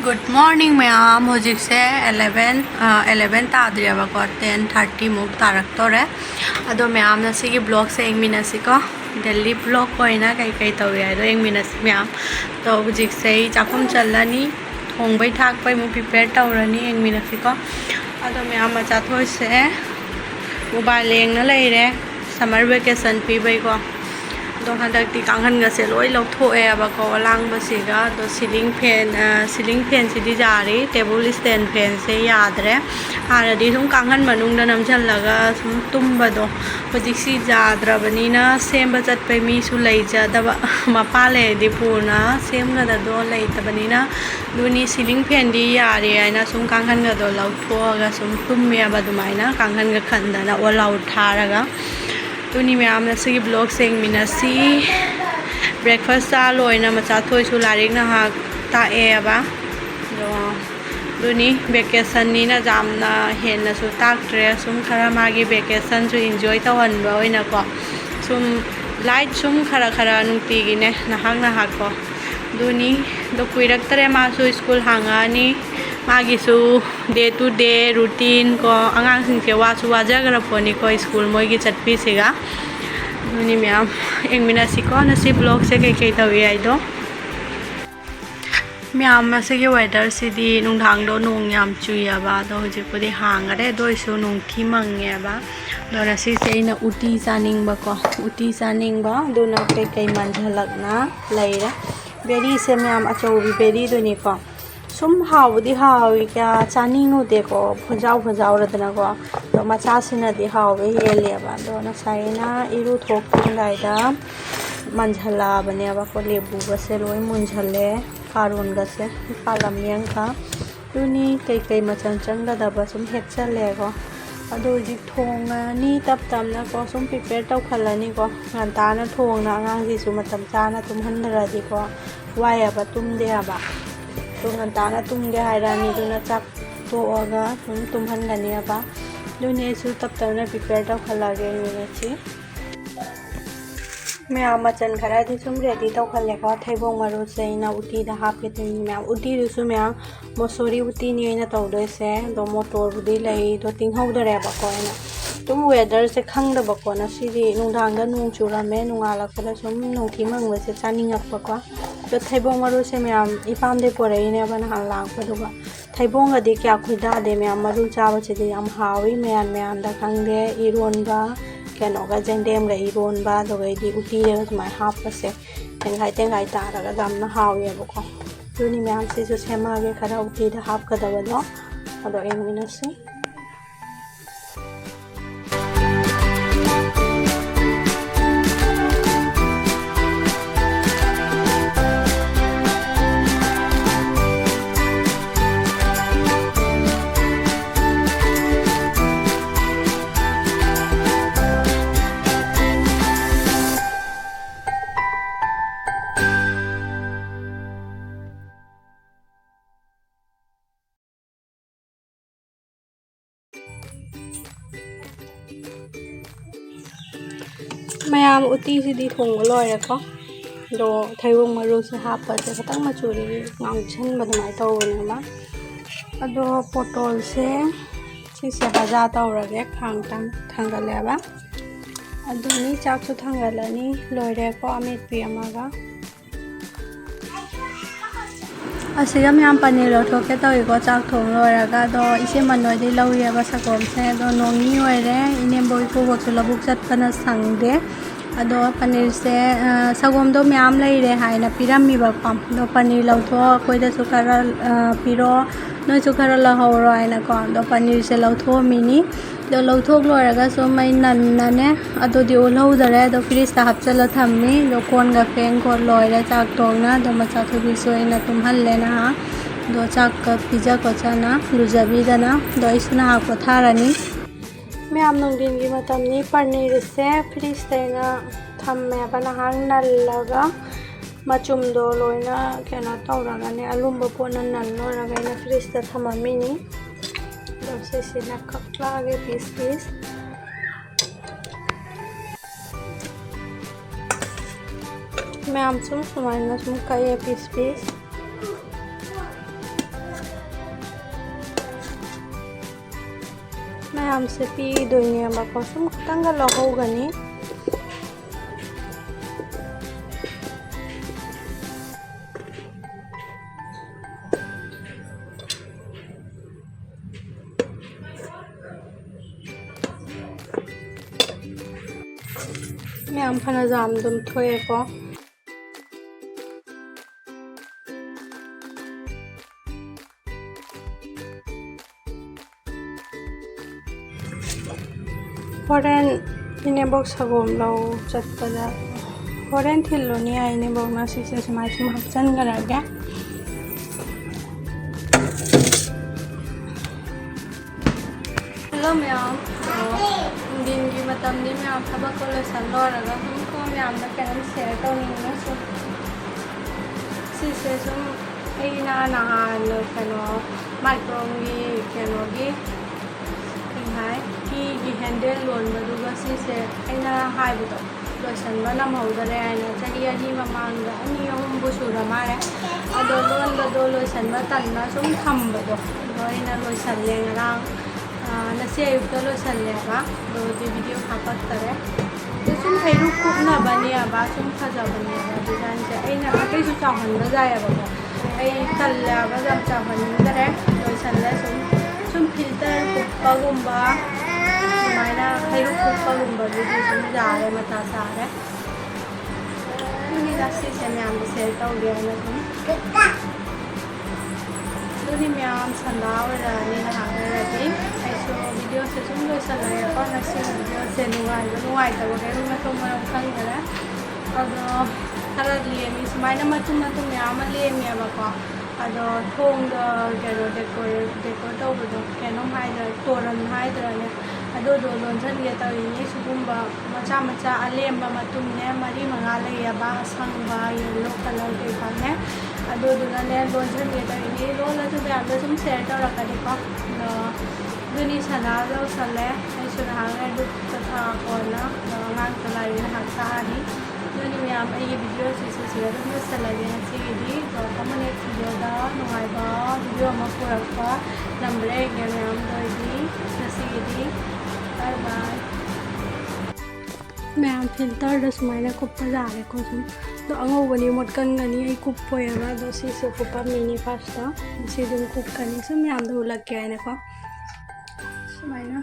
Good morning ma'am हजिसे 11 ताद्रीबको 10:30 मुक तारक्तोरे अदो ma'am नसी ब्लॉग से एंगमिनसीको डेली ब्लॉग होइना कई तौवे है एंगमिनस मैम तो हजिसे चाकुम चलनी थोंबै थाकबै मु प्रिपेयर तौरनी एंगमिनसीको अदो मैम मचाथोइसे मोबाइल लेंगना लेरे समर वेकेशन पीबैको तो हंदक्ति कांगहनगसे लोई लौथोएबको लांगबसिगा तो सीलिंग फैन सिदी जारी टेबल स्टैंड फैन से यादरे हानदी सुम कांगहन मनुंगदा नमझलगा सुम तुम्बदो हजिक्सी जाद्रबनिना सेंब चटपै मीसु लैजदबा मपा लेदि पूर्णा सेमगदो लैतबनिना दुनी सीलिंग फैन दी यारी आइना सुम कांगहनगदो लौथोगा सुम तुम्मेबा दुमाइना कांगहनगा खंदना ओ लौथारगा तुनी मैम नसी ब्लॉग से मिनसी ब्रेकफास्ट चा लोइना मचाथोइसु लारिक नहाक ताएबा दुनी वेकेशन नीना जामना हेन्नसु ताक्ट्रे सुम खरा मागी वेकेशन सु एंजॉय तवनबा ओइनाको सुम लाइट सुम खरा नुंतिगिने नहाक दुनी दो कुइरक्तरे मासु स्कूल हांगानी मागिसु डे टू डे रूटीन को आंगांसिंगसे वासु वाजगरपोनी को स्कूल मोइगी चटपीसिगा दुनी मैम एंगमिनसीको नसी ब्लॉग से कई तवी आइदो मैम मसिगे वेदर सिदी नुंधांगदो नोंग याम चुयाबा दो हजिपुदी हांगरे दोइसु नुंथि मंगेबा दो नसी से इना उटी चानिंगबा दुना कई मनझलकना लैरे बेरी से मैम अचौबी बेरी दुनी को सुम हावदी हावी क्या चानिंगुदेको फुजाव रदनाको तो मचासिनदी हावे हेलेबा दो नसाइना इरु थोक्तिंगाइदा मनझलाबनेबा को लेबुगसे लोय मुंझले कारुनगसे पालमयंका दुनी कई मचन चंगदबा सुम हेक्चलेको अदो जिक थोंगानी तब को सुम प्रिपेयर तौखलनीको ngantana थोंगना आंगांगसिसु मतम चाना तुम्हनदरादिको वायाबा तुमदेबा तो ngantana tumge hairani duna chak toaga tumhanganiaba dune su taptana prepare tawkhalage nginachi ma'am मचन खरा दी सुम रेडी तौखलेको थैबोंग मरु सेना उटी दा हापे तिन मैम उटी दुसु मैम मोसोरी उटी नि एना तौदोसे दो मोटर बुदी लई दो तिंहौदरेबको एना तुम वेदर से खंगदबको ना सिदी नुंदांगा नुंग चुरामे नुंगालकदा सुम नुंथि मंगबसे चानिंगकपको तो थैबोंग मरु से मैम इपामदे पोरेने बना लांगपदुगा थैबोंगदी क्या खुदादे मैम मरु चाबचेदि याम हावी मैम दा खंगदे इरोनबा केनोगा जेंडेमगा इरोनबा दोगैदि उटीरे तुमाय हापसे तेंगाई तारगा जामना हावेबको दुनी मैम सिसु सेमागे खरा उटीदा हापकदबदो अदो एंगमिनसी मैम उटी सिदी थोंग लोयरेको दो थैबोंग मरु से हापसे खतंग मचुरी गांगछन बदमाय तौबनेमा अदो पोटल से सिसे भाजा तौरगे खांगतंग थांगलेबा अदुनी चाकसु थांगलनी लोयरेको अमित पियमागा असिगा मैम पनीर लौथोके तौइको चाक थोंग लोयरगा दो इसे मनोयदि लौयेबा सकोमसे दो नोंगी ओइरे इनेबोय पुबोकसु लबुक चटपना संगदे अदो पनीर से सगोम दो मैम लेरे हाइना पिरामीबको दो पनीर लौथो कोइदसु खरा पिरो नोइसु खरा लहौरो आइनाको दो पनीर से लौथो मिनी दो लौथोक लोयरगा सो मै नन्नाने अदो दि ओलौदरे दो फ्रिज हपचल थम्मी दो कोनगा फेंग को लोयरे चाक थोंगना दो मचा थुबि सोइना तुम्हल्लेना दो चाक पिजा को चना लुजबीदना दो इसना हाको थारानी मैम नोंदिन की मतमनी पनीर से फ्रिज तेना थम्मे बनहांग नल्लगा मचुमदो लोइना केना तौरगाने अलुम्ब पोना नल्लोरगाने फ्रिज ता थममिनी दो सेसिना कक्लागे पीस मैम सुम सुमाइना सुम कये पीस ꯃꯌꯥꯝꯁꯦ ꯄꯤꯗꯣꯏꯅꯦꯕꯀꯣ ꯁꯨꯝ ꯈꯤꯇꯪꯒ ꯂꯧꯍꯧꯒꯅꯤ ꯃꯌꯥꯝ ꯐꯅꯖꯥꯝ ꯑꯗꯨꯝ ꯊꯣꯛꯑꯦꯀꯣ Horen inebok sagom lau chatpada horen thillo ni ai inebok na sise smai sum hapchan garage hello ma'am din gi matam ni ma'am thabak ko loisan loraga hum ko ma'am na kanam share tawning na so sise sum ai na kano micro gi kano gi की handle lonba duga sise aina haibudo loisanba namaudare aina chahi ani mamangda ani ahum bu sura mare ado lonba do loisanba tanna sum thambado loina loisalle ngarang nasi ayukta loisalle ba do di video hapattare to sum thairu kupna bani aba sum khaja bani aba design se aina akai su chahanba jaya ba ai talla ba jam chahanba loisalle sum filter kupagumba Mana kayu kupa lumba jadi semua jare mata sare. Ini nasi saya ambil share tahu dia na tuh. Jadi miam sandal ni na hari lagi. Aiso video saya semua sandal apa nasi video saya nuai tahu dia rumah tu mana kan gara. Ado kalau dia ni semua macam miam liam ya bapa. Ado thong the kero decor tahu betul. Keno hai the toran hai the ni. Ado do lonjan ge taw ini sugumba macha alemba matumne mari mangala ya ba sangba yellow color ke kane ado do na ne lonjan ge taw ini rola to be ando sum set aur rakade ko duni sana lo sale ai su ha ga du ta ko na ngang tala ina ha sa ni duni me am ai video se do sala ge si di to kamane video da nuai ba video ma pura ko nambre ge me am do di si di Bye bye. Ma'am filter das maina kuppa jare ko sum to ango bani mot kan gani ai kuppo ya ba do si se kuppa mini pasta si dum kup kani sum ma'am do lag ke ai na ko maina